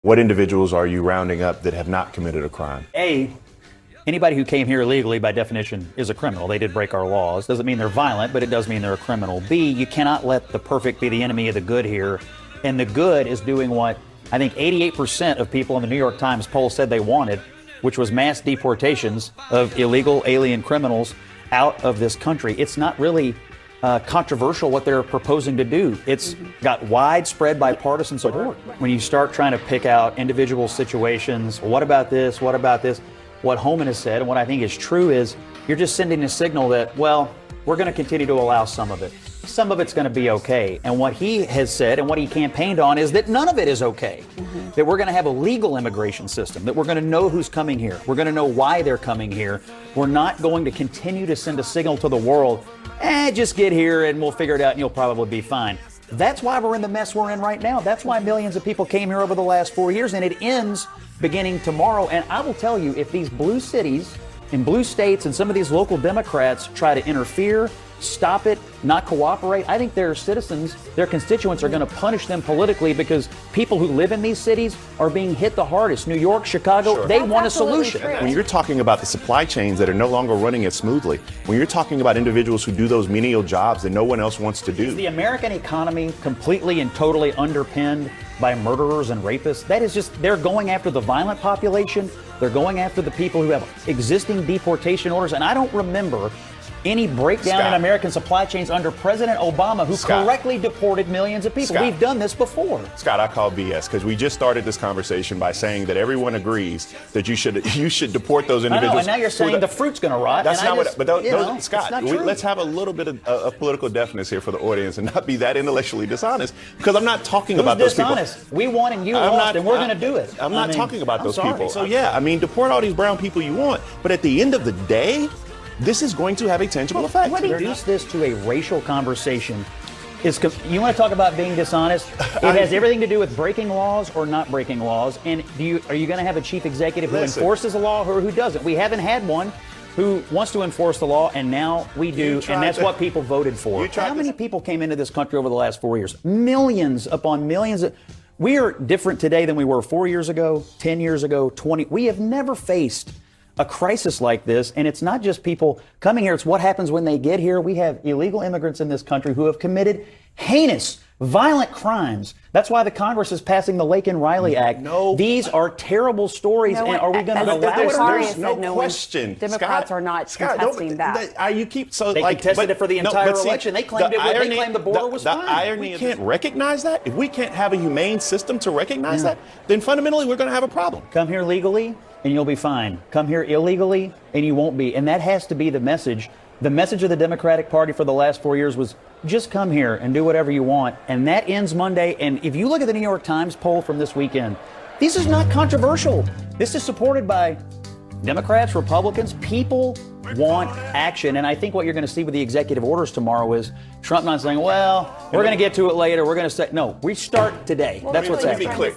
What individuals are you rounding up that have not committed a crime? A, anybody who came here illegally by definition is a criminal. They did break our laws. Doesn't mean they're violent, but it does mean they're a criminal. B, you cannot let the perfect be the enemy of the good here. And the good is doing what I think 88% of people in the New York Times poll said they wanted, which was mass deportations of illegal alien criminals out of this country. It's not really controversial what they're proposing to do. It's got widespread bipartisan support. When you start trying to pick out individual situations, what about this, what about this? What Holman has said, and what I think is true, is you're just sending a signal that, well, we're going to continue to allow some of it. Some of it's going to be okay. And what he has said and what he campaigned on is that none of it is okay. That we're going to have a legal immigration system, that we're going to know who's coming here. We're going to know why they're coming here. We're not going to continue to send a signal to the world, just get here and we'll figure it out and you'll probably be fine. That's why we're in the mess we're in right now. That's why millions of people came here over the last 4 years, and it ends beginning tomorrow. And I will tell you, if these blue cities in blue states and some of these local Democrats try to interfere, stop it, not cooperate, I think their citizens, their constituents are going to punish them politically, because people who live in these cities are being hit the hardest. New York, Chicago, they want a solution. When you're talking about the supply chains that are no longer running as smoothly, when you're talking about individuals who do those menial jobs that no one else wants to do. Is the American economy completely and totally underpinned by murderers and rapists? That is just, they're going after the violent population. They're going after the people who have existing deportation orders. And I don't remember any breakdown in American supply chains under President Obama, who correctly deported millions of people. We've done this before. Scott, I call BS, because we just started this conversation by saying that everyone agrees that you should deport those individuals. I know, and now you're saying the fruit's going to rot. That's not what. But Scott, let's have a little bit of political deftness here for the audience and not be that intellectually dishonest, because I'm not talking about those people. Dishonest? We won and you lost, and we're going to do it. I'm not talking about those people. So yeah, I mean, deport all these brown people you want, but at the end of the day, this is going to have a tangible effect. What reduce this to a racial conversation is, you want to talk about being dishonest? It has everything to do with breaking laws or not breaking laws. And are you going to have a chief executive who enforces a law or who doesn't? We haven't had one who wants to enforce the law, and now we do, and that's what people voted for. How many people came into this country over the last 4 years? Millions upon millions. We are different today than we were 4 years ago, 10 years ago, 20. We have never faced a crisis like this, and it's not just people coming here, it's what happens when they get here. We have illegal immigrants in this country who have committed heinous, violent crimes. That's why the Congress is passing the Laken Riley Act. These are terrible stories, and are we going to allow it? There's no question. Democrats are not contesting that. You keep they contested it for the entire election. They claimed they claimed the border was fine. The irony, we can't recognize that. If we can't have a humane system to recognize that, then fundamentally we're going to have a problem. Come here legally, and you'll be fine. Come here illegally, and you won't be. And that has to be the message. The message of the Democratic Party for the last 4 years was, just come here and do whatever you want. And that ends Monday. And if you look at the New York Times poll from this weekend, this is not controversial. This is supported by Democrats, Republicans. People want action. And I think what you're going to see with the executive orders tomorrow is Trump not saying, well, we're going to get to it later. We're going to say, no, we start today. That's what's happening.